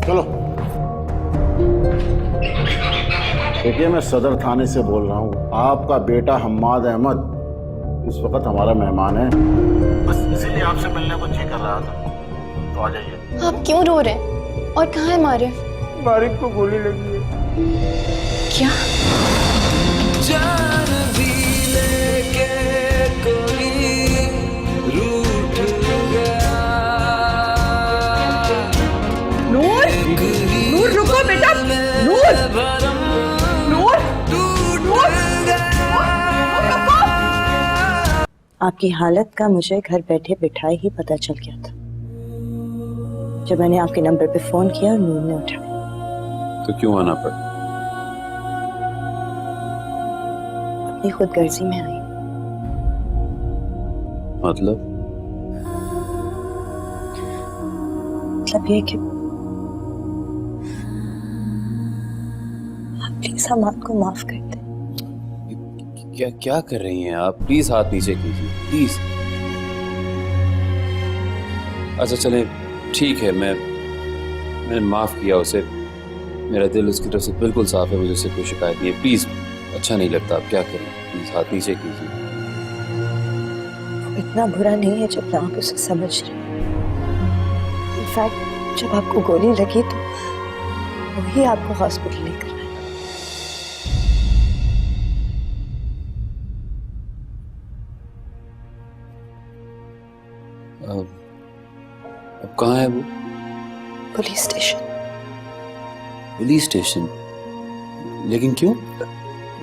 चलो। देखिए, मैं सदर थाने से बोल रहा हूँ। आपका बेटा हम्माद अहमद इस वक्त हमारा मेहमान है, बस इसीलिए आपसे मिलने को जी कर रहा था, तो आ जाइए। आप क्यों रो रहे हैं? और कहाँ है मारिफ? मारिफ को गोली लगी है। क्या? जान भी लेके कोई रूठ गया। नूर, नूर रुको बेटा, नूर, नूर, नूर, रुको। आपकी हालत का मुझे घर बैठे बिठाए ही पता चल गया था जब मैंने आपके नंबर पे फोन किया और नूर ने उठाया। तो क्यों आना पड़ा? अपनी खुदगर्जी में आई। मतलब ये कि आप प्लीज हम आपको माफ कर दें। क्या क्या कर रही हैं आप? प्लीज हाथ नीचे कीजिए, प्लीज। अच्छा चले, ठीक है, मैंने माफ किया उसे। मेरा दिल उसकी तरफ से बिल्कुल साफ है, मुझे उससे कोई शिकायत नहीं है। प्लीज, अच्छा नहीं लगता, आप क्या करें? प्लीज हाथ नीचे कीजिए। इतना बुरा नहीं है जब आप उसे समझ रहे। इनफैक्ट जब आपको गोली लगी तो वही आपको हॉस्पिटल लेकर आया। अब कहाँ है वो? Police station. Police station? लेकिन क्यों?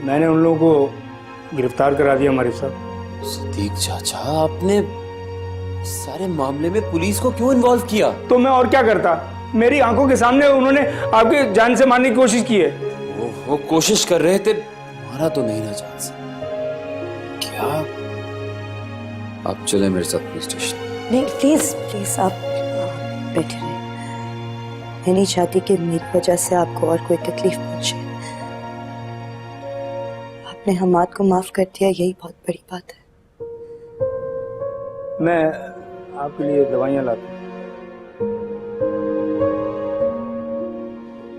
मैंने उन लोगों को गिरफ्तार करा दिया हमारे साथ। सदीक चाचा, आपने सारे मामले में पुलिस को क्यों इन्वॉल्व किया? तो मैं और क्या करता? मेरी आंखों के सामने उन्होंने आपकी जान से मारने की कोशिश की है। वो कोशिश कर रहे थे, मारा तो नहीं ना जान से। क्या? आप चले मेरे साथ पुलिस स्टेशन। नहीं, प्लीज प्लीज आप बैठे रहे। मैं नहीं चाहती कि मेरी वजह से आपको और कोई तकलीफ पहुंचे। आपने हमाद को माफ कर दिया, यही बहुत बड़ी बात है। मैं आपके लिए दवाइयाँ लाता हूँ।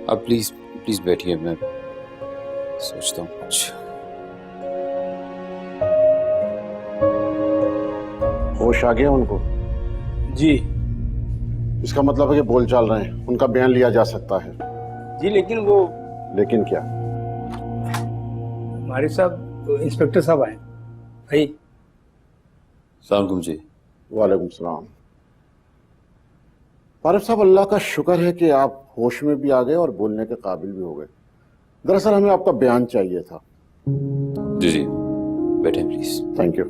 आप प्लीज प्लीज बैठिए, मैं सोचता हूँ कुछ। होश आ गया उनको? जी इसका मतलब है कि बोल चाल रहे हैं, उनका बयान लिया जा सकता है। जी, लेकिन वो लेकिन क्या? हमारे साहब इंस्पेक्टर साहब आए भाई। सलाम जी। वालेकुम सलाम। फारूक साहब, अल्लाह का शुक्र है कि आप होश में भी आ गए और बोलने के काबिल भी हो गए। दरअसल हमें आपका बयान चाहिए था। जी जी, बैठे प्लीज। Thank you.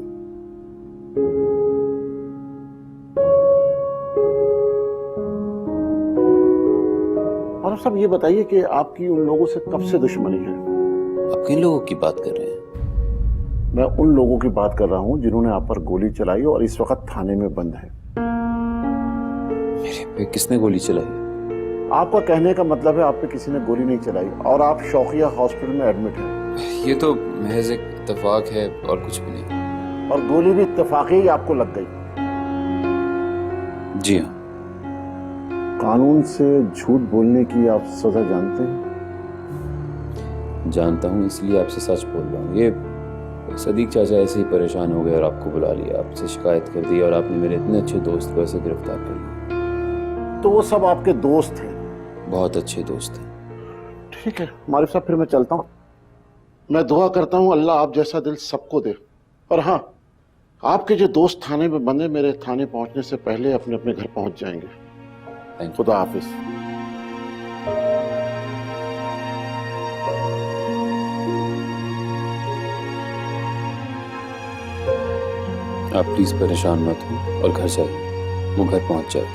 फारूक साहब, ये बताइए कि आपकी उन लोगों से कब से दुश्मनी है? आप किन लोगों की बात कर रहे हैं? मैं उन लोगों की बात कर रहा हूं जिन्होंने आप पर गोली चलाई और इस वक्त थाने में बंद है। मेरे पे किसने गोली चलाई? आपका कहने का मतलब है आप पे किसी ने गोली नहीं चलाई और आप शौकिया हॉस्पिटल में एडमिट हैं। ये तो महज एक इत्तेफाक है और कुछ भी नहीं। और गोली भी इत्तेफाकी ही आपको लग गई? जी हाँ। कानून से झूठ बोलने की आप सजा जानते हैं? जानता हूँ, इसलिए आपसे सच बोल रहा हूँ। ये सदीक चाचा ऐसे ही परेशान हो गए और आपको बुला लिया, आपसे शिकायत कर दी और आपने मेरे इतने अच्छे दोस्त को ऐसे गिरफ्तार कर लिया। तो वो सब आपके दोस्त हैं? बहुत अच्छे दोस्त हैं। ठीक है मारिफ साहब, फिर मैं चलता हूँ। मैं दुआ करता हूँ अल्लाह आप जैसा दिल सबको दे। और हाँ, आपके जो दोस्त थाने में बंदे मेरे थाने पहुंचने से पहले अपने अपने घर पहुंच जाएंगे। खुदा हाफिज। आप प्लीज परेशान मत हो और घर जाइए, वो घर पहुंच जाए।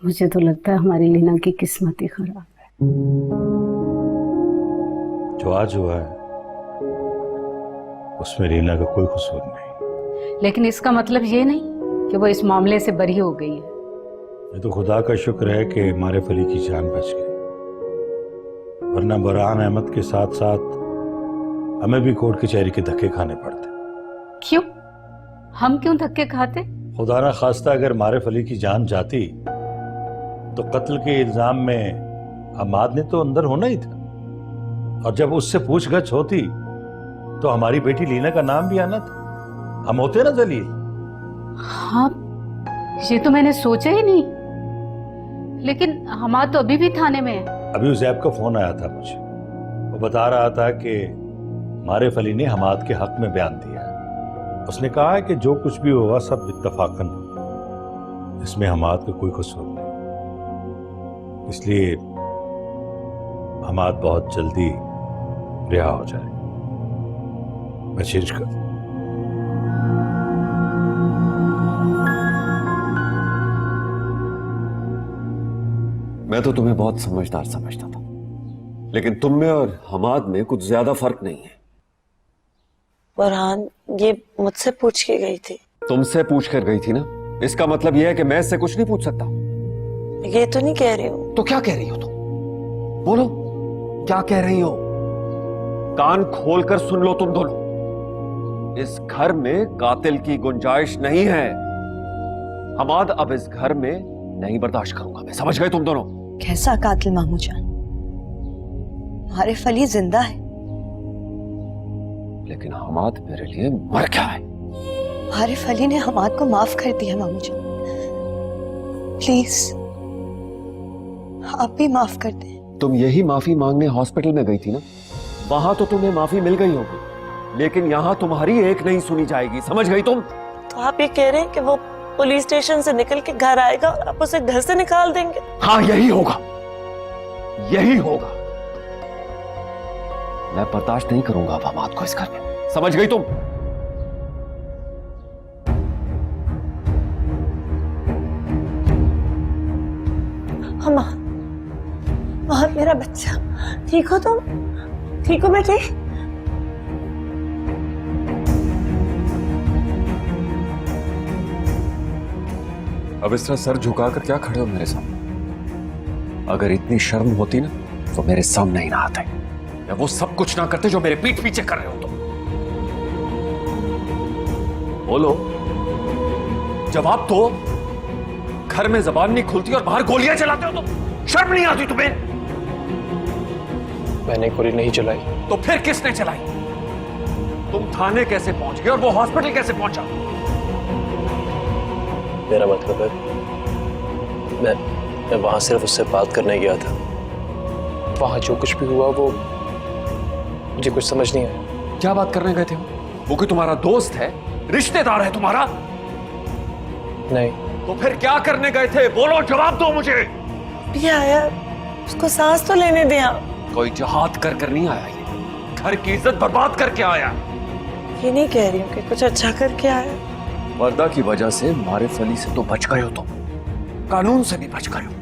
मुझे तो लगता है हमारी लीना की किस्मत ही खराब है। जो आज हुआ है उसमें रीना का कोई कसूर नहीं। लेकिन इसका मतलब ये नहीं कि वो इस मामले से बरी हो गई है। ये तो खुदा का शुक्र है कि मारिफ अली की जान बच गई, वरना बुरहान अहमद के साथ साथ हमें भी कोर्ट कचहरी के धक्के खाने पड़ते। क्यों? हम क्यों धक्के खाते? खुदा ना खास्ता अगर मारिफ अली की जान जाती तो कत्ल के इल्जाम में हमाद ने तो अंदर होना ही था, और जब उससे पूछगछ होती तो हमारी बेटी लीना का नाम भी आना था। हम होते ना जलील। हाँ, ये तो मैंने सोचा ही नहीं। लेकिन हमाद तो अभी भी थाने में है। अभी उजैब का फोन आया था मुझे, वो बता रहा था कि मारिफ अली ने हमाद के हक में बयान दिया है। उसने कहा है कि जो कुछ भी होगा सब इत्तफाकन होगा, इसमें हमाद का कोई कसूर नहीं, इसलिए हमाद बहुत जल्दी रिहा हो जाए। मैं चेंज कर दूं। मैं तो तुम्हें बहुत समझदार समझता था, लेकिन तुम में और हमाद में कुछ ज्यादा फर्क नहीं है। बुरहान ये मुझसे पूछ के गई थी। तुमसे पूछ कर गई थी ना, इसका मतलब यह है कि मैं इससे कुछ नहीं पूछ सकता। ये तो नहीं कह रही हूँ। तो क्या कह रही हो तुम? बोलो, क्या कह रही हो? कान खोलकर सुन लो तुम दोनों। इस घर में कातिल की गुंजाइश नहीं है। हमाद अब इस घर में नहीं बर्दाश्त करूंगा मैं। समझ गए तुम दोनों? कैसा कातिल मामू जान? मारिफ अली जिंदा है। लेकिन हमाद मेरे लिए मर गया है। मारिफ अली ने हमाद को माफ कर दिया मामू जान, प्लीज आप भी माफ कर दें। तुम यही माफी मांगने हॉस्पिटल में गई थी ना, वहां तो तुम्हें माफी मिल गई होगी, लेकिन यहां तुम्हारी एक नहीं सुनी जाएगी। समझ गई तुम? तो आप ये कह रहे हैं कि वो पुलिस स्टेशन से निकल के घर आएगा और आप उसे घर से निकाल देंगे? हाँ, यही होगा, यही होगा। मैं बर्दाश्त नहीं करूंगा अब हमाद को इस घर में। समझ गई तुम? हमाद, मेरा बच्चा, ठीक हो तुम? ठीक हो बेटे? अब इस तरह सर झुकाकर क्या खड़े हो मेरे सामने? अगर इतनी शर्म होती ना तो मेरे सामने ही ना आते, या वो सब कुछ ना करते जो मेरे पीठ पीछे कर रहे हो तुम। बोलो, जवाब दो। घर में जबान नहीं खुलती और बाहर गोलियां चलाते हो तो शर्म नहीं आती तुम्हें? मैंने गोली नहीं चलाई। तो फिर किसने चलाई? तुम थाने कैसे पहुंच गए और वो हॉस्पिटल कैसे पहुंचा? मेरा मतलब है मैं वहां सिर्फ उससे बात करने गया था। वहां जो कुछ भी हुआ वो मुझे कुछ समझ नहीं आया। क्या बात करने गए थे वो कोई तुम्हारा दोस्त है, रिश्तेदार है तुम्हारा? नहीं। तो फिर क्या करने गए थे? बोलो, जवाब दो मुझे। भी आया, उसको सांस तो लेने दे आप। कोई जहाद कर कर नहीं आया, ये घर की इज्जत बर्बाद करके आया। ये नहीं कह रही हूँ कि कुछ अच्छा करके आया। वर्दा की वजह से मारिफ अली से तो बच गए हो तुम, कानून से भी बच गए हो,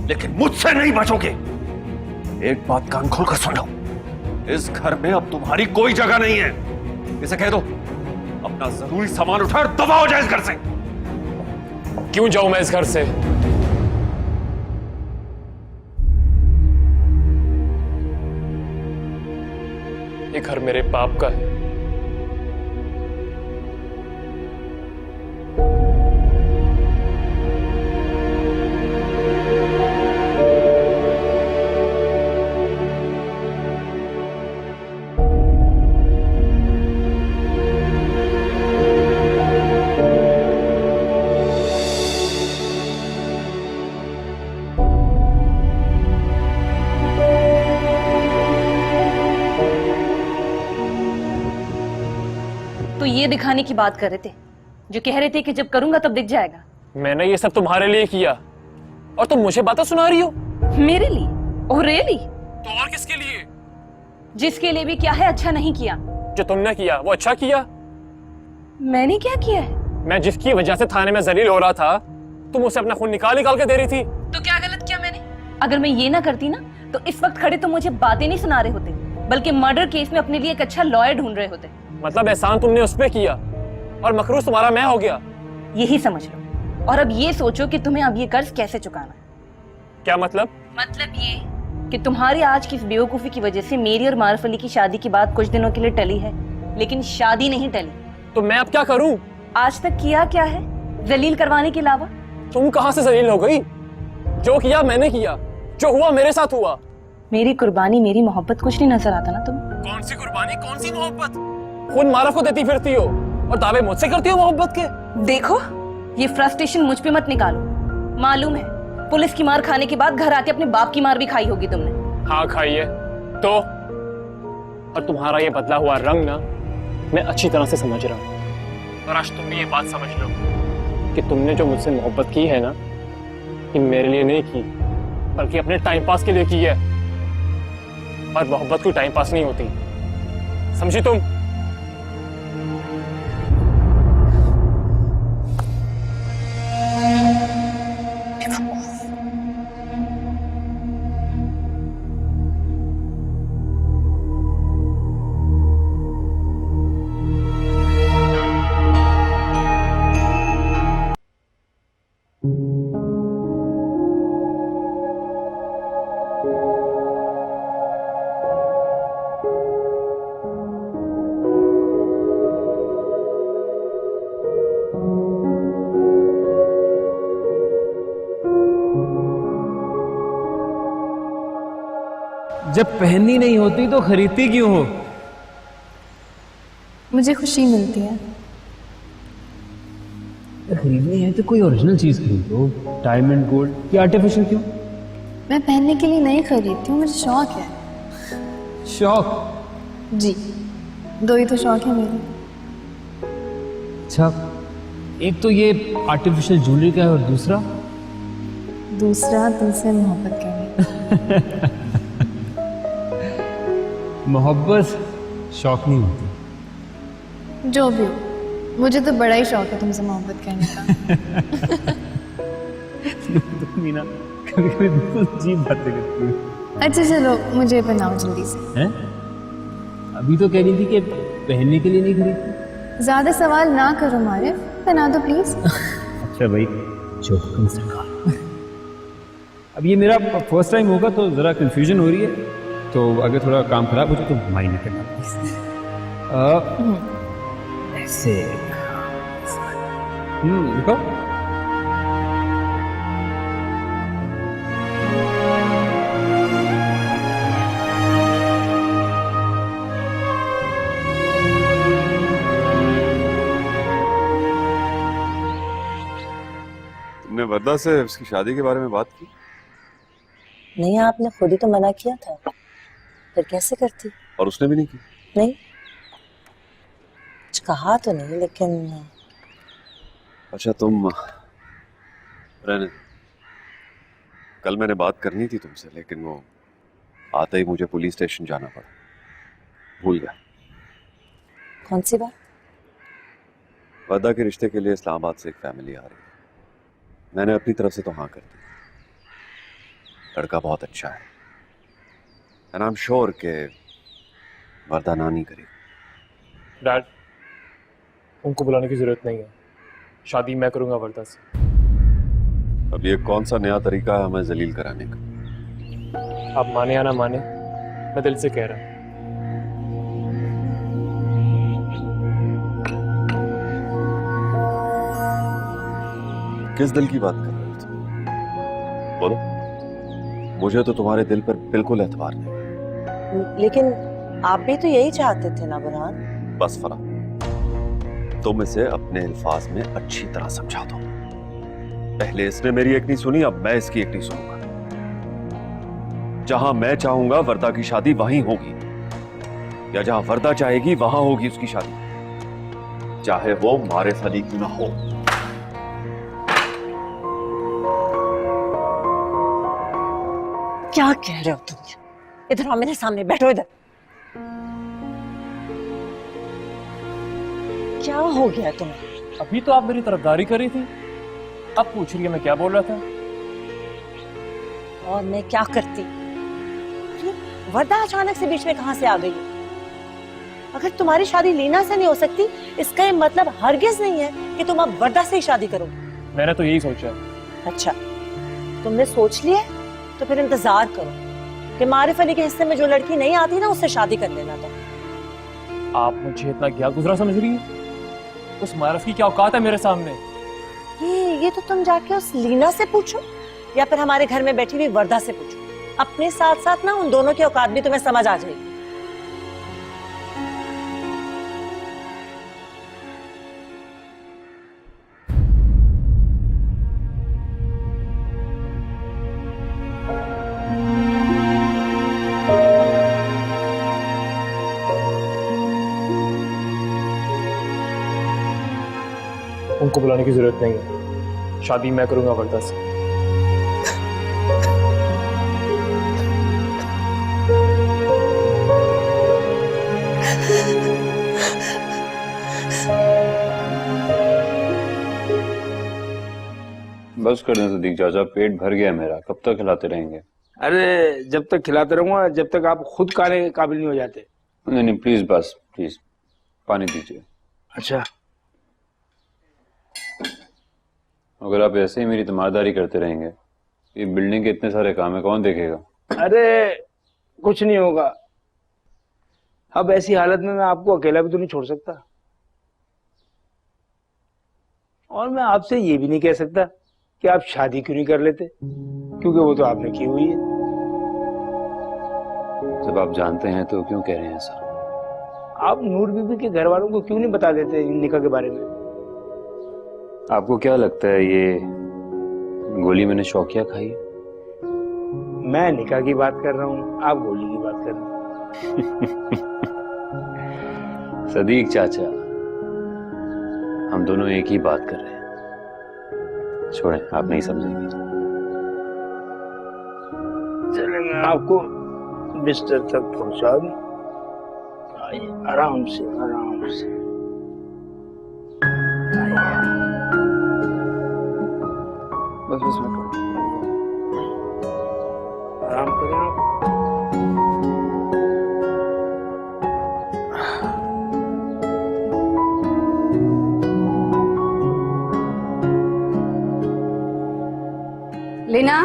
लेकिन मुझसे नहीं बचोगे। एक बात कान खोलकर सुन लो, इस घर में अब तुम्हारी कोई जगह नहीं है। इसे कह दो अपना जरूरी सामान उठा और दफा हो जाए इस घर से। क्यों जाऊं मैं इस घर से? ये घर मेरे बाप का है। तो ये दिखाने की बात कर रहे थे, जो कह रहे थे कि जब करूंगा तब दिख जाएगा। मैंने ये सब तुम्हारे लिए किया और तुम मुझे बातें सुना रही हो? मेरे लिए? Oh really? तो और किसके लिए? जिसके लिए भी क्या है, अच्छा नहीं किया। जो तुमने किया वो अच्छा किया। मैंने क्या किया है? मैं जिसकी वजह से थाने में जलील हो रहा था तुम उसे अपना खून निकाल निकाल के दे रही थी। तो क्या गलत किया मैंने? अगर मैं ये ना करती ना तो इस वक्त खड़े तो मुझे बातें नहीं सुना रहे होते, बल्कि मर्डर केस में अपने लिए एक अच्छा लॉयर ढूंढ रहे होते। मतलब एहसान तुमने उस पे किया और मकरूज तुम्हारा मैं हो गया। यही समझ लो, और अब ये सोचो कि तुम्हें अब ये कर्ज कैसे चुकाना है। क्या मतलब? मतलब ये कि तुम्हारी आज की इस बेवकूफी की वजह से मेरी और मारूफ अली की शादी की बात कुछ दिनों के लिए टली है, लेकिन शादी नहीं टली। तो मैं अब क्या करूं? आज तक किया क्या है जलील करवाने के अलावा? तुम कहां से जलील हो गई? जो किया मैंने किया, जो हुआ मेरे साथ हुआ। मेरी कुर्बानी, मेरी मोहब्बत कुछ नहीं नजर आता ना तुम? कौन सी कुर्बानी, कौन सी मोहब्बत? खुद मारूफ को देती फिरती हो और दावे मुझसे करती हो मोहब्बत के। देखो, ये फ्रस्ट्रेशन मुझ पे मत निकालो। मालूम है पुलिस की मार खाने के बाद घर आके अपने बाप की मार भी खाई होगी तुमने। हाँ खाई है तो, और तुम्हारा ये बदला हुआ रंग ना मैं अच्छी तरह से समझ रहा हूँ। और आज तुम भी ये बात समझ लो कि तुमने जो मुझसे मोहब्बत की है ना, कि मेरे लिए नहीं की बल्कि अपने टाइम पास के लिए की है। और मोहब्बत कोई टाइम पास नहीं होती, समझी तुम? जब पहननी नहीं होती तो खरीदती क्यों हो? मुझे खुशी मिलती है। खरीदनी है तो कोई ओरिजिनल चीज खरीदो, डायमंड गोल्ड, या आर्टिफिशियल क्यों? मैं पहनने के लिए नहीं खरीदती हूँ, मुझे शौक है। शौक? जी, दो ही तो शौक है मेरे। अच्छा, एक तो ये आर्टिफिशियल ज्वेलरी का है और दूसरा तुमसे मोहब्बत करनी। मोहब्बत शौक नहीं होती। जो भी हो, मुझे तो बड़ा ही शौक है तुमसे मोहब्बत करने का। तुम मीना कभी-कभी बिल्कुल अजीब बातें करती हो। अच्छा चलो, मुझे पहनाओ जल्दी से। हैं? अभी तो कह रही थी कि पहनने के लिए नहीं खरीदती। ज्यादा सवाल ना करो मारिफ, पहना दो प्लीज। अच्छा भाई, जो हुक्म सरकार। अब ये मेरा फर्स्ट टाइम होगा तो जरा कंफ्यूजन हो रही है, तो अगर थोड़ा काम खराब हो जाए तो माइंड न करना प्लीज। ऐसे देखो, तुमने वर्दा से उसकी शादी के बारे में बात की? नहीं, आपने खुद ही तो मना किया था, फिर कैसे करती? और उसने भी नहीं की? नहीं, कुछ कहा तो नहीं, लेकिन अच्छा तुम रहने, कल मैंने बात करनी थी तुमसे, लेकिन वो आते ही मुझे पुलिस स्टेशन जाना पड़ा, भूल गया। कौन सी बात? वर्दा के रिश्ते के लिए इस्लामाबाद से एक फैमिली आ रही है। मैंने अपनी तरफ से तो हाँ कर दी। लड़का बहुत अच्छा है, एंड आई एम श्योर के वर्दा ना नहीं करेगी। डैड, उनको बुलाने की जरूरत नहीं है, शादी मैं करूंगा वर्दा से। अब ये कौन सा नया तरीका है हमें जलील कराने का? आप माने या ना माने, मैं दिल से कह रहा हूं। किस दिल की बात कर रहे हो तुम? बोलो, मुझे तो तुम्हारे दिल पर बिल्कुल एतबार नहीं। लेकिन आप भी तो यही चाहते थे ना बुरहान? बस फरा, तुम इसे अपने अल्फाज में अच्छी तरह समझा दो। पहले इसने मेरी एक नहीं सुनी, अब मैं इसकी एक नहीं सुनूंगा। जहां मैं चाहूंगा वर्दा की शादी वहीं होगी, या जहां वर्दा चाहेगी वहां होगी उसकी शादी, चाहे वो मारिफ अली क्यों ना हो। क्या कह रहे हो तुम? इधर आओ, मेरे सामने बैठो। इधर क्या हो गया तुम्हें? अभी तो आप मेरी तरफदारी कर रही थी, अब पूछ रही है मैं क्या बोल रहा था? और मैं क्या करती? अरे, वर्दा अचानक से बीच में कहां से आ गई? अगर तुम्हारी शादी लीना से नहीं हो सकती, इसका ये मतलब हरगिज नहीं है कि तुम अब वर्दा से ही शादी करोगे। मैंने तो यही सोचा। अच्छा, तुमने सोच लिया तो फिर इंतजार करो कि मारिफ अली के हिस्से में जो लड़की नहीं आती ना, उससे शादी कर लेना। तो आप मुझे इतना क्या गुजरा समझ रही है? उस मारफ की क्या औकात है मेरे सामने? ये तो तुम जाके उस लीना से पूछो या फिर हमारे घर में बैठी हुई वर्दा से पूछो। अपने साथ साथ ना उन दोनों की औकात भी तुम्हें समझ आ जाएगी। उनको बुलाने की जरूरत नहीं है, शादी मैं करूंगा वर्दा से। बस कर दें सदीक चाचा, पेट भर गया मेरा, कब तक खिलाते रहेंगे? अरे जब तक खिलाते रहूंगा जब तक आप खुद खाने के काबिल नहीं हो जाते। नहीं नहीं प्लीज, बस प्लीज पानी दीजिए। अच्छा, अगर आप ऐसे ही मेरी तीमारदारी करते रहेंगे, ये बिल्डिंग के इतने सारे काम है, कौन देखेगा? अरे कुछ नहीं होगा। अब ऐसी हालत में मैं आपको अकेला भी तो नहीं छोड़ सकता, और मैं आपसे ये भी नहीं कह सकता कि आप शादी क्यों नहीं कर लेते, क्योंकि वो तो आपने की हुई है। जब आप जानते हैं तो क्यों कह रहे हैं ऐसा? आप नूर बीबी के घर वालों को क्यों नहीं बता देते इन निकाह के बारे में? आपको क्या लगता है ये गोली मैंने शौकिया खाई है? मैं निकाह की बात कर रहा हूँ, आप गोली की बात कर रहे हैं। सदीक चाचा, हम दोनों एक ही बात कर रहे हैं, छोड़ें, आप नहीं समझेंगे। चले मैं आपको बिस्तर तक पहुंचा दूं, आइए आराम से आराम से। बस बस आराम करें आप। लीना,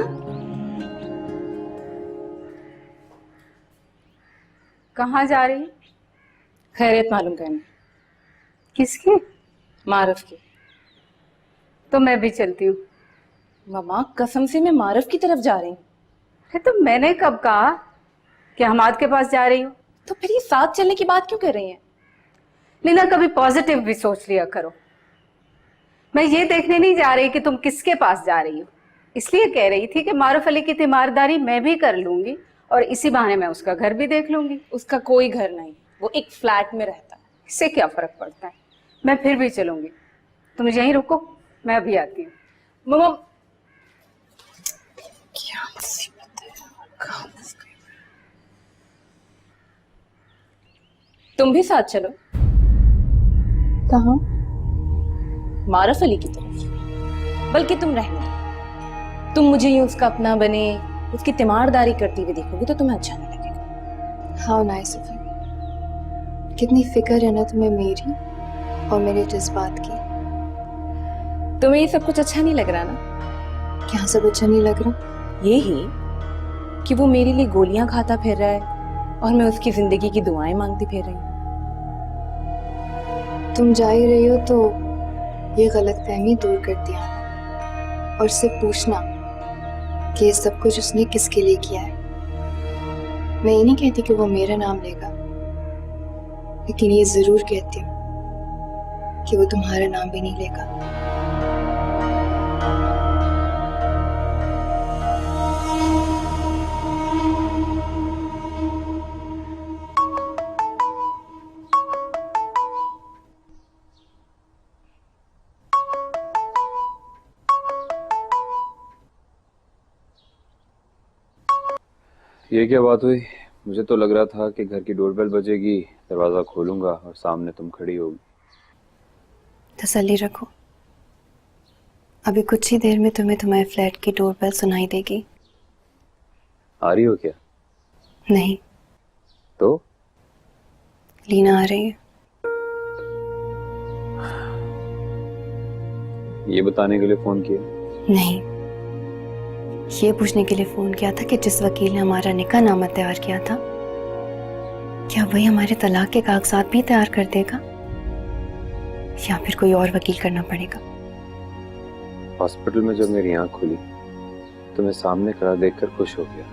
कहाँ जा रही? खैरियत मालूम करने। किसकी? मारफ की। तो मैं भी चलती हूँ। मामा कसम से मैं मारफ की तरफ जा रही हूँ। अरे तो मैंने कब कहा कि हमाद के पास जा रही हूँ? तो फिर ये साथ चलने की बात क्यों कर रही हैं? लीना, कभी पॉजिटिव भी सोच लिया करो। मैं ये देखने नहीं जा रही कि तुम किसके पास जा रही हो, इसलिए कह रही थी कि मारूफ अली की तीमारदारी मैं भी कर लूंगी और इसी बहाने मैं उसका घर भी देख लूंगी। उसका कोई घर नहीं, वो एक फ्लैट में रहता है। इससे क्या फर्क पड़ता है, मैं फिर भी चलूंगी। तुम यहीं रुको, मैं अभी आती हूँ। मम्मा क्या मुसीबत है, तुम भी साथ चलो। कहाँ? मारूफ अली की तरफ। बल्कि तुम रहने दो, तुम मुझे ही उसका अपना बने उसकी तीमारदारी करती हुई देखोगी तो तुम्हें अच्छा नहीं लगेगा। How nice of you. कितनी फिक्र है ना तुम्हें मेरी और मेरे जज्बात की। तुम्हें ये सब कुछ अच्छा नहीं लग रहा ना? क्या सब अच्छा नहीं लग रहा? यही कि वो मेरे लिए गोलियां खाता फिर रहा है और मैं उसकी जिंदगी की दुआएं मांगती फिर रही हूँ। तुम जा ही रही हो तो ये गलतफहमी दूर कर दिया और उससे पूछना कि ये सब कुछ उसने किसके लिए किया है। मैं ये नहीं कहती कि वो मेरा नाम लेगा, लेकिन ये जरूर कहती हूँ कि वो तुम्हारा नाम भी नहीं लेगा। ये क्या बात हुई? मुझे तो लग रहा था कि घर की डोरबेल बजेगी, दरवाजा खोलूंगा और सामने तुम खड़ी होगी। तसल्ली रखो, अभी कुछ ही देर में तुम्हें तुम्हारे फ्लैट की डोरबेल सुनाई देगी। आ रही हो क्या? नहीं, तो लीना आ रही है। ये बताने के लिए फोन किया? नहीं, ये पूछने के लिए फोन किया था कि जिस वकील ने हमारा निकाह नामा तैयार किया था, क्या वही हमारे तलाक के कागजात भी तैयार कर देगा या फिर कोई और वकील करना पड़ेगा? हॉस्पिटल में जब मेरी आंख खुली तो मैं सामने खड़ा देखकर खुश हो गया।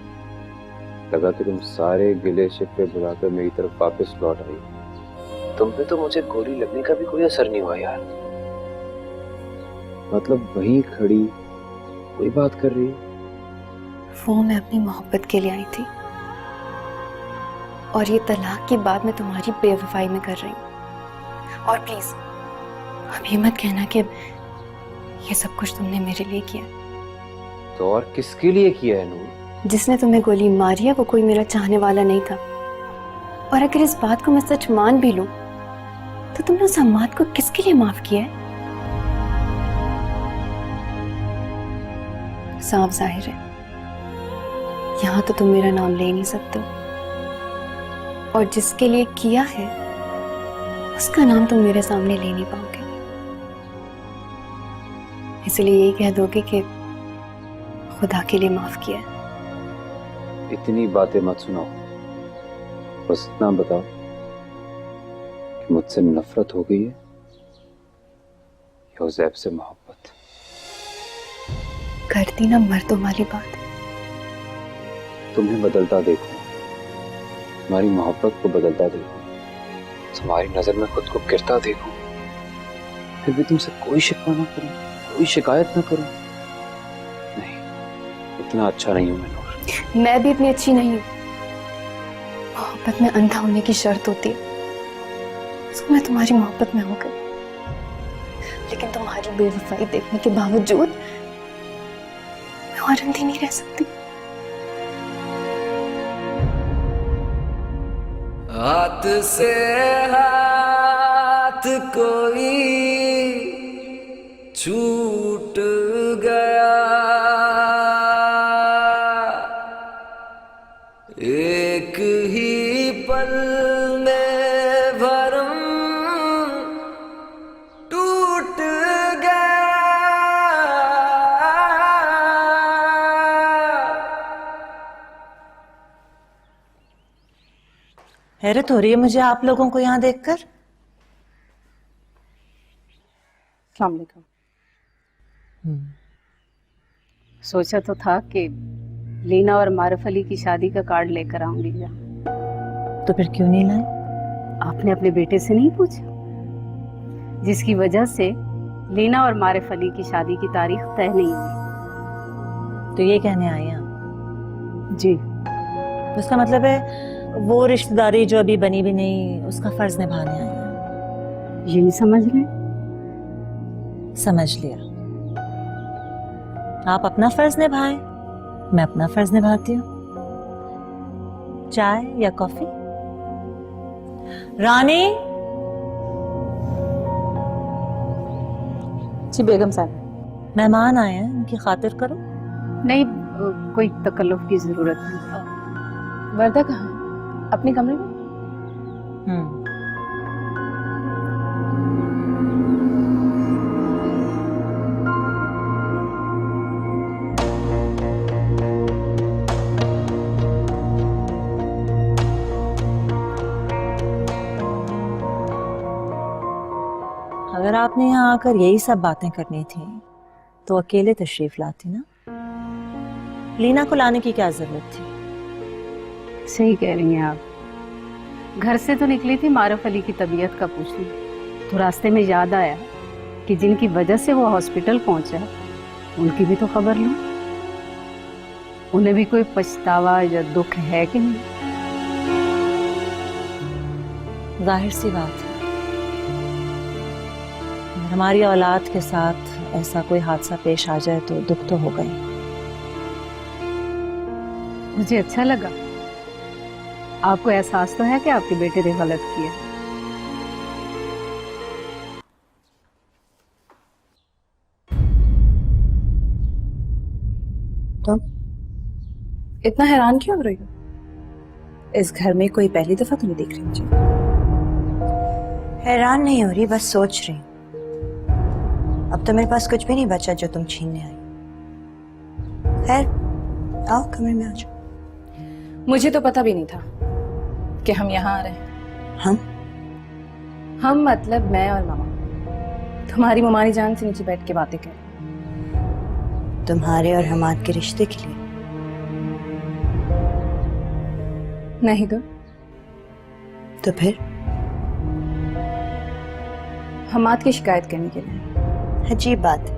लगा कि तुम सारे गिले शिकवे भुलाकर मेरी तरफ वापस लौट आई। तुम पे तो मुझे गोली लगने का भी कोई असर नहीं हुआ यार। मतलब वहीं खड़ी कोई बात कर रही है। वो मैं अपनी मोहब्बत के लिए आई थी और ये तलाक की बात मैं तुम्हारी बेवफाई में कर रही हूँ। और प्लीज अब ये मत कहना कि ये सब कुछ तुमने मेरे लिए किया। तो और किसके लिए किया है नूर? जिसने तुम्हें गोली मारी है वो कोई मेरा चाहने वाला नहीं था। और अगर इस बात को मैं सच मान भी लूं तो तुमने उस हम्माद को किसके लिए माफ किया है? साफ जाहिर है यहां तो तुम मेरा नाम ले नहीं सकते और जिसके लिए किया है उसका नाम तुम मेरे सामने ले नहीं पाओगे। इसलिए यही कह दोगे कि खुदा के लिए माफ किया है। इतनी बातें मत सुनाओ, बस इतना बताओ कि मुझसे नफरत हो गई है या उज़ैब से मोहब्बत? करती ना मर्दों वाली बात। तुम्हें बदलता देखो, तुम्हारी मोहब्बत को बदलता देखो, तुम्हारी नजर में खुद को गिरता देखो, फिर भी तुमसे कोई शिकवा ना करूं, कोई शिकायत ना करूं। नहीं, इतना अच्छा नहीं हूं मैं नूर। मैं भी इतनी अच्छी नहीं हूं। मोहब्बत में अंधा होने की शर्त होती है, तो मैं तुम्हारी मोहब्बत में हो गई, लेकिन तुम्हारी बेवफाई देखने के बावजूद मैं और अंधी नहीं रह सकती। हाथ से हाथ कोई छूट गया, एक ही पल में भरम टूट गया। हैरत हो रही है मुझे आप लोगों को यहाँ देखकर। अस्सलाम वालेकुम। सोचा तो था कि लीना और मारूफ अली की शादी का कार्ड लेकर आऊंगी। तो फिर क्यों नहीं लाए? आपने अपने बेटे से नहीं पूछा, जिसकी वजह से लीना और मारूफ अली की शादी की तारीख तय नहीं हुई। तो ये कहने आए हैं आप? जी। तो इसका मतलब है वो रिश्तेदारी जो अभी बनी भी नहीं उसका फर्ज निभाने आए हैं। ये नहीं समझ रहे? समझ लिया। आप अपना फर्ज निभाएं, मैं अपना फर्ज निभाती हूँ। चाय या कॉफी? रानी। जी बेगम साहब। मेहमान आए हैं, उनकी खातिर करो। नहीं, कोई तकल्लुफ की जरूरत नहीं। वर्दा कहाँ है? अपने कमरे में? अगर आपने यहाँ आकर यही सब बातें करनी थी तो अकेले तशरीफ लाती ना। लीना को लाने की क्या जरूरत थी? सही कह रही हैं आप। घर से तो निकली थी मारूफ अली की तबीयत का पूछने, तो रास्ते में याद आया कि जिनकी वजह से वो हॉस्पिटल पहुंचा उनकी भी तो खबर लूं। उन्हें भी कोई पछतावा या दुख है कि नहीं? जाहिर सी बात है, हमारी औलाद के साथ ऐसा कोई हादसा पेश आ जाए तो दुख तो होगा ही। मुझे अच्छा लगा। आपको एहसास तो है कि आपके बेटे ने गलत किया। तुम इतना हैरान क्यों हो रही हो? इस घर में कोई पहली दफा तो नहीं देख रही मुझे। हैरान नहीं हो रही, बस सोच रही हूँ। अब तो मेरे पास कुछ भी नहीं बचा जो तुम छीनने आई। खैर, आओ कमरे में आ जाओ। मुझे तो पता भी नहीं था कि हम यहाँ आ रहे हैं। हम मतलब मैं और मामा। तुम्हारी ममानी जान से नीचे बैठ के बातें कर रहे। तुम्हारे और हमाद के रिश्ते के लिए? नहीं तो फिर? हमाद की शिकायत करने के लिए। अजीब बात है,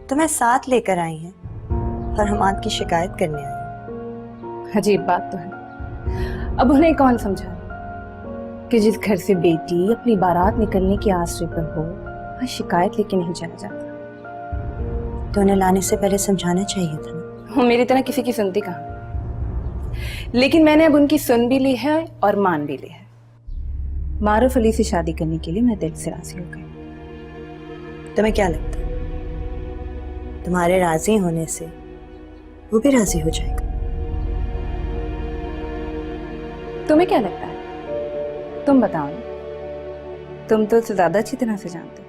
तुम्हें साथ लेकर आई हैं और हमाद की शिकायत करने आई। अजीब बात तो है। अब उन्हें कौन समझाए कि जिस घर से बेटी अपनी बारात निकलने की आसरे पर हो, वह शिकायत लेके नहीं चला जाता। तो उन्हें लाने से पहले समझाना चाहिए था ना। वो मेरी तरह किसी की सुनती कहाँ, लेकिन मैंने अब उनकी सुन भी ली है और मान भी ली है। मारूफ अली से शादी करने के लिए मैं दिल से राजी हो गई। तुम्हें क्या लगता है तुम्हारे राजी होने से वो भी राजी हो जाएगा? तुम्हें क्या लगता है? तुम बताओ ना। तुम तो उससे ज्यादा अच्छी तरह से जानते हो।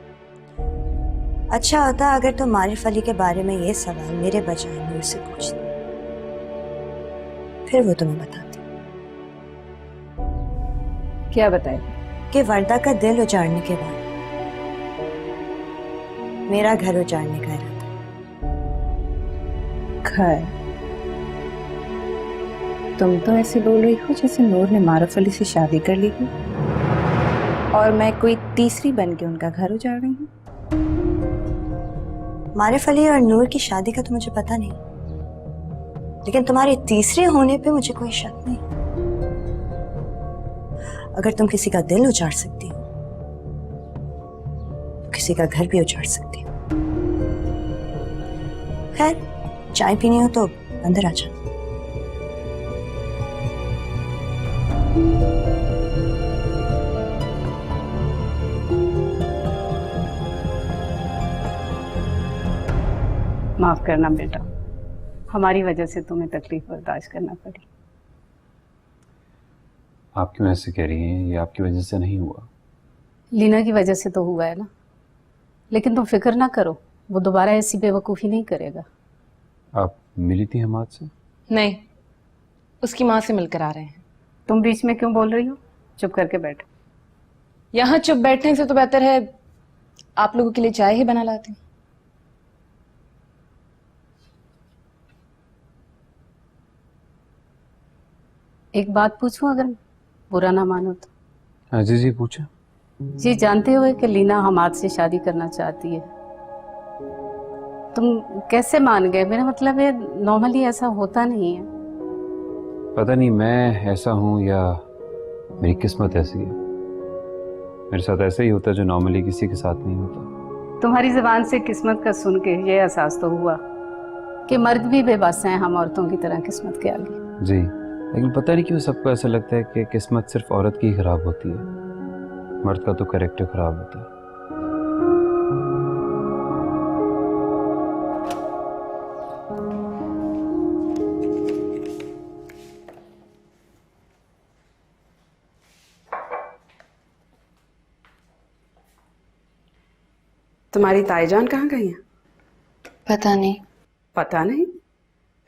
अच्छा होता अगर तुम मारिफ अली के बारे में ये सवाल मेरे बजाय नूर से पूछती, फिर वो तुम्हें बताती। क्या बताएगी? कि वर्दा का दिल उजाड़ने के बाद मेरा घर उजाड़ने का इरादा। घर? तुम तो ऐसे बोल रही हो जैसे नूर ने मारूफ अली से शादी कर ली हो और मैं कोई तीसरी बन के उनका घर उजाड़ रही हूँ। मारिफ अली और नूर की शादी का तो मुझे पता नहीं, लेकिन तुम्हारे तीसरे होने पे मुझे कोई शक नहीं। अगर तुम किसी का दिल उजाड़ सकती हो तो किसी का घर भी उजाड़ सकती हो। खैर, चाय पीनी हो तो अंदर आ जाओ। माफ करना बेटा, हमारी वजह से तुम्हें तकलीफ बर्दाश्त करना पड़ी। आप क्यों ऐसे कह रही हैं? ये आपकी वजह से नहीं हुआ। लीना की वजह से तो हुआ है ना, लेकिन तुम फिक्र ना करो, वो दोबारा ऐसी बेवकूफ़ी नहीं करेगा। आप मिली थी हमाद से? नहीं, उसकी माँ से मिलकर आ रहे हैं। तुम बीच में क्यों बोल रही हो? चुप करके बैठो। यहाँ चुप बैठने से तो बेहतर है आप लोगों के लिए चाय ही बना लाती हूँ। एक बात पूछूं, अगर बुरा ना मानो तो? हाँ जी जी, पूछे। जी, जानते हुए कि लीना हमाद से शादी करना चाहती है, तुम कैसे मान गए? मेरा मतलब है, नॉर्मली ऐसा होता नहीं है। पता नहीं मैं ऐसा हूँ या मेरी किस्मत ऐसी है। मेरे साथ ऐसा ही होता है जो नॉर्मली किसी के साथ नहीं होता। तुम्हारी जुबान से किस्मत का सुन के ये एहसास तो हुआ कि मर्द भी बेबस हैं हम औरतों की तरह किस्मत के आगे। जी, लेकिन पता नहीं क्यों सबको ऐसा लगता है कि किस्मत सिर्फ औरत की ही खराब होती है, मर्द का तो कैरेक्टर खराब होता है। तुम्हारी ताईजान कहाँ गई हैं? पता नहीं। पता नहीं?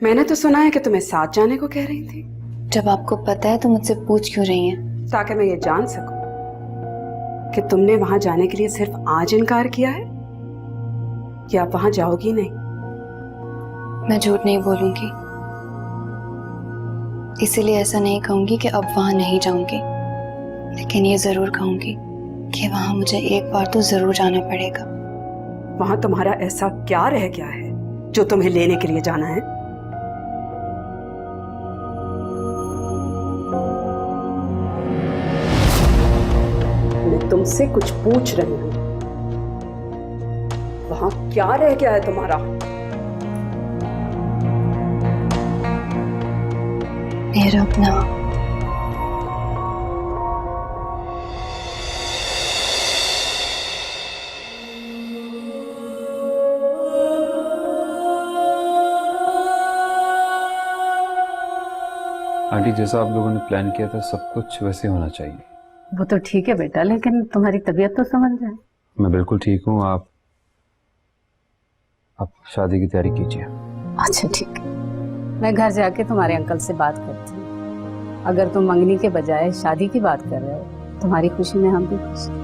मैंने तो सुना है कि तुम्हें साथ जाने को कह रही थी। जब आपको पता है तो मुझसे पूछ क्यों रही हैं? ताकि मैं ये जान सकूं कि तुमने वहां जाने के लिए सिर्फ आज इनकार किया है या आप वहां जाओगी नहीं। मैं झूठ नहीं बोलूंगी, इसीलिए ऐसा नहीं कहूंगी कि अब वहां नहीं जाऊंगी, लेकिन ये जरूर कहूंगी कि वहां मुझे एक बार तो जरूर जाना पड़ेगा। वहां तुम्हारा ऐसा क्या रह गया है जो तुम्हें लेने के लिए जाना है? मैं तुमसे कुछ पूछ रही हूं, वहां क्या रह गया है तुम्हारा? मेरा अपना आंटी जैसा आप लोगों ने प्लान किया था सब कुछ वैसे होना चाहिए। वो तो ठीक है बेटा, लेकिन तुम्हारी तबीयत तो समझ जाए। मैं बिल्कुल ठीक हूँ। आप शादी की तैयारी कीजिए। अच्छा ठीक है, मैं घर जाके तुम्हारे अंकल से बात करती हूँ। अगर तुम मंगनी के बजाय शादी की बात कर रहे हो, तुम्हारी खुशी में हम भी खुश हैं।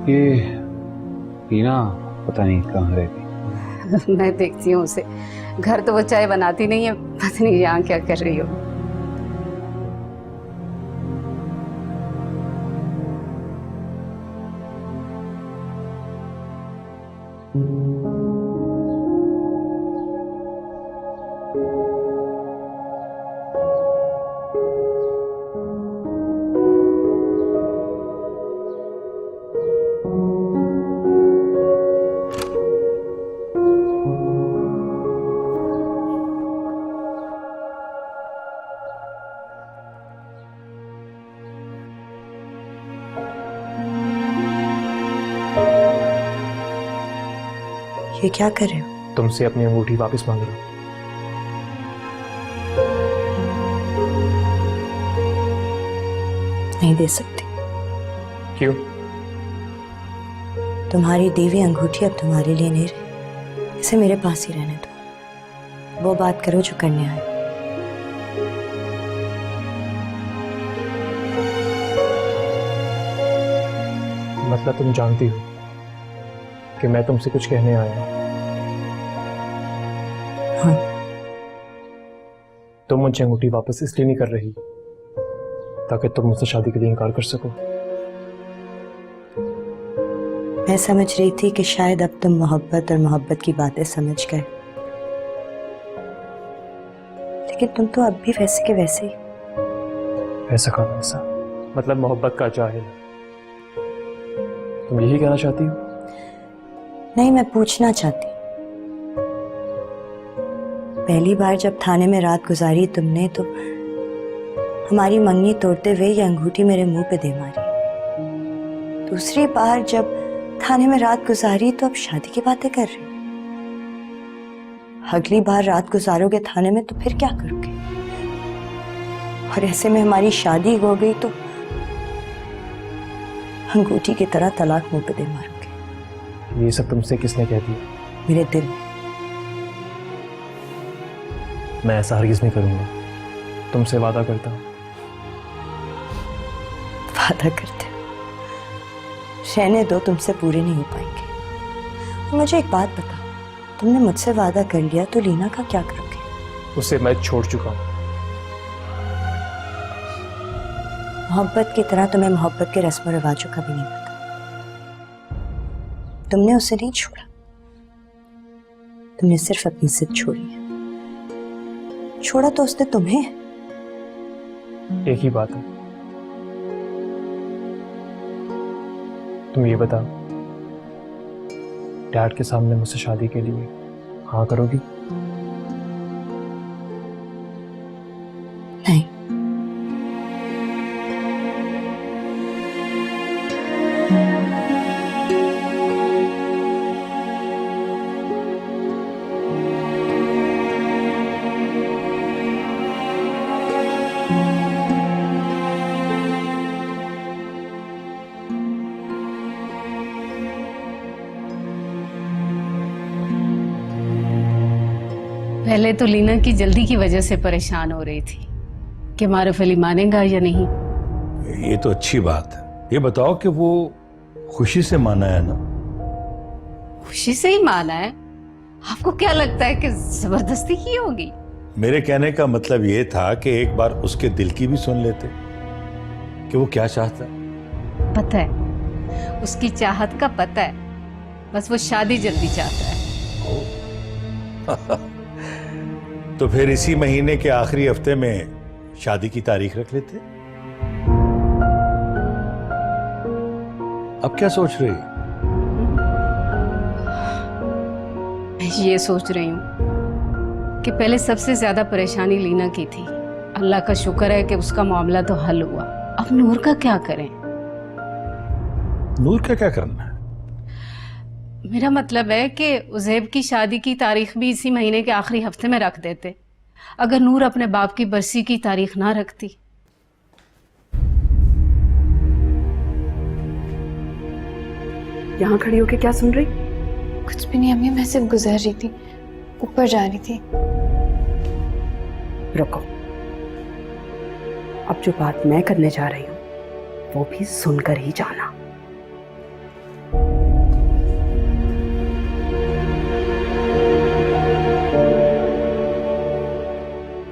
ये टीना पता नहीं कहाँ रहती। मैं देखती हूँ उसे, घर तो वो चाय बनाती नहीं है, पता नहीं यहाँ क्या कर रही हो। ये क्या कर रहे हो? तुमसे अपनी अंगूठी वापस मांग रहा हूँ। नहीं दे सकती। क्यों? तुम्हारी दी हुई अंगूठी अब तुम्हारे लिए नहीं रही, इसे मेरे पास ही रहने दो। वो बात करो जो करने आए। मतलब तुम जानती हो कि मैं तुमसे कुछ कहने आया हूँ। हाँ। तुम मुझे अंगूठी वापस इसलिए नहीं कर रही ताकि तुम मुझसे शादी के लिए इनकार कर सको। मैं समझ रही थी कि शायद अब तुम मोहब्बत और मोहब्बत की बातें समझ गए, लेकिन तुम तो अब भी वैसे के वैसे ही। ऐसा कहा वैसा, मतलब मोहब्बत का जाहिल। तुम यही कहना चाहती हो? नहीं, मैं पूछना चाहती। पहली बार जब थाने में रात गुजारी तुमने, तो हमारी मंगनी तोड़ते हुए ये अंगूठी मेरे मुंह पे दे मारी। दूसरी बार जब थाने में रात गुजारी तो अब शादी की बातें कर रही। अगली बार रात गुजारोगे थाने में तो फिर क्या करोगे? और ऐसे में हमारी शादी हो गई तो अंगूठी की तरह तलाक मुंह पे दे मारोगे। ये सब तुमसे किसने कह दिया? मेरे दिल। मैं ऐसा हरगिज नहीं करूंगा, तुमसे वादा करता हूं। वादा करते हो? रहने दो, तुमसे पूरे नहीं हो पाएंगे। मुझे एक बात बताओ, तुमने मुझसे वादा कर लिया तो लीना का क्या करोगे? उसे मैं छोड़ चुका हूं। मोहब्बत की तरह तुम्हें मोहब्बत के रस्म और रिवाजों का भी नहीं पता। तुमने उसे नहीं छोड़ा, तुमने सिर्फ अपनी जिद छोड़ी है। छोड़ा तो उसने तुम्हें। एक ही बात है, तुम ये बताओ, डैड के सामने मुझसे शादी के लिए हाँ करोगी? नहीं। पहले तो लीना की जल्दी की वजह से परेशान हो रही थी कि मारूफ अली मानेगा या नहीं। ये तो अच्छी बात है। ये बताओ कि वो खुशी से माना है ना? खुशी से ही माना है। आपको क्या लगता है कि जबरदस्ती की होगी? मेरे कहने का मतलब ये था कि एक बार उसके दिल की भी सुन लेते कि वो क्या चाहता है। पता है, उसकी चाहत का पता है, बस वो शादी जल्दी चाहता है। तो फिर इसी महीने के आखिरी हफ्ते में शादी की तारीख रख लेते। अब क्या सोच रही? ये सोच रही हूँ कि पहले सबसे ज्यादा परेशानी लीना की थी। अल्लाह का शुक्र है कि उसका मामला तो हल हुआ। अब नूर का क्या करें? नूर का क्या करना है? मेरा मतलब है कि उज़ैब की शादी की तारीख भी इसी महीने के आखिरी हफ्ते में रख देते। अगर नूर अपने बाप की बरसी की तारीख ना रखती। यहाँ खड़ी होके क्या सुन रही? कुछ भी नहीं अम्मी, मैं सिर्फ गुजर रही थी, ऊपर जा रही थी। रुको, अब जो बात मैं करने जा रही हूँ वो भी सुनकर ही जाना।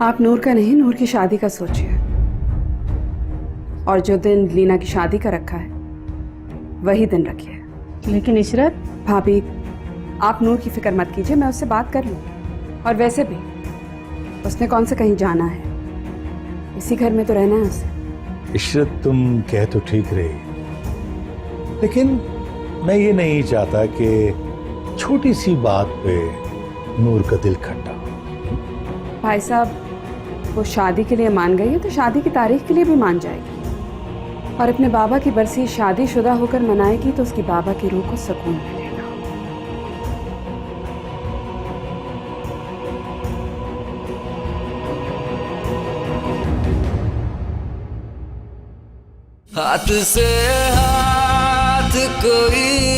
आप नूर का नहीं, नूर की शादी का सोचिए। और जो दिन लीना की शादी का रखा है वही दिन रखिए। लेकिन इशरत, भाभी आप नूर की फिक्र मत कीजिए, मैं उससे बात कर लूँगी। और वैसे भी उसने कौन से कहीं जाना है, इसी घर में तो रहना है उसे। इशरत तुम कह तो ठीक रही, लेकिन मैं ये नहीं चाहता कि छोटी सी बात पे नूर का दिल खट्टा हो। भाई साहब, वो शादी के लिए मान गई है तो शादी की तारीख के लिए भी मान जाएगी। और अपने बाबा की बरसी शादीशुदा होकर मनाएगी तो उसकी बाबा की रूह को सुकून मिलेगा। हाथ से हाथ कोई